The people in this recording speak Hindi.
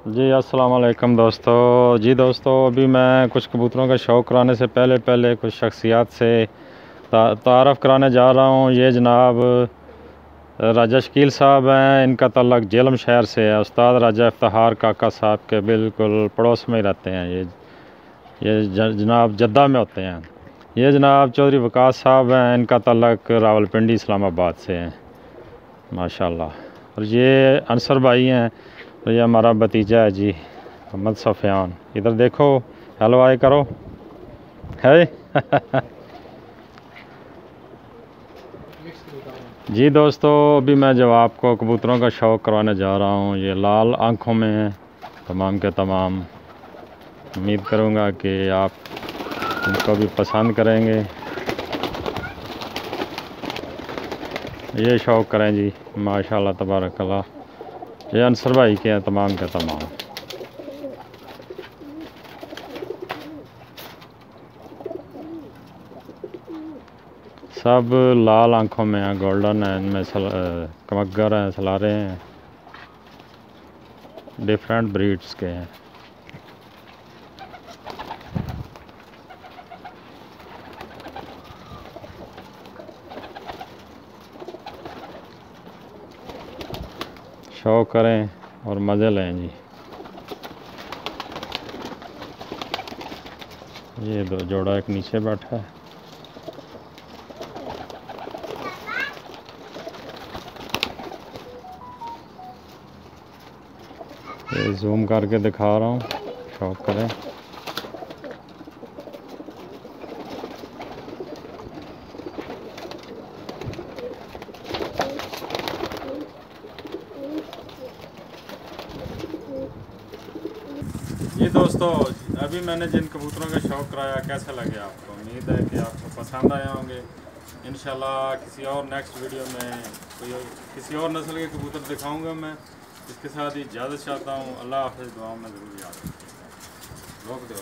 जी अस्सलाम वालेकुम दोस्तों। जी दोस्तों, अभी मैं कुछ कबूतरों का शौक़ कराने से पहले कुछ शख्सियात से तारफ़ कराने जा रहा हूँ। ये जनाब राजा शकील साहब हैं, इनका तल्लक जेलम शहर से है। उस्ताद राजा इफ्तिखार काका साहब के बिल्कुल पड़ोस में ही रहते हैं। ये जनाब जद्दा में होते हैं। ये जनाब चौधरी वकास साहब हैं, इनका तल्लक रावलपिंडी इस्लामाबाद से है माशाल्लाह। और ये अंसर भाई हैं, और ये हमारा भतीजा है जी मोहम्मद सफ़ियान। इधर देखो, हेलो हाय करो है जी दोस्तों, अभी मैं जब आपको कबूतरों का शौक़ करवाने जा रहा हूँ, ये लाल आँखों में हैं तमाम के तमाम। उम्मीद करूँगा कि आप इनको भी पसंद करेंगे। ये शौक़ करें जी माशाल्लाह तबारकल्लाह। ये अंसर भाई के हैं तमाम के तमाम। सब लाल आँखों में हैं, गोल्डन है, इनमें कमगर हैं, सलारे हैं, डिफरेंट ब्रीड्स के हैं। शौक़ करें और मज़े लें जी। ये दो जोड़ा एक नीचे बैठा है। ये जूम करके दिखा रहा हूँ, शौक़ करें। जी दोस्तों, अभी मैंने जिन कबूतरों का शौक़ कराया, कैसा लगे आपको? उम्मीद है कि आपको पसंद आए होंगे। इंशाल्लाह किसी और नेक्स्ट वीडियो में किसी और नस्ल के कबूतर दिखाऊंगा मैं। इसके साथ ही इजाज़त चाहता हूँ। अल्लाह हाफ़िज़। दुआ में ज़रूर याद रखिएगा। रोक दो।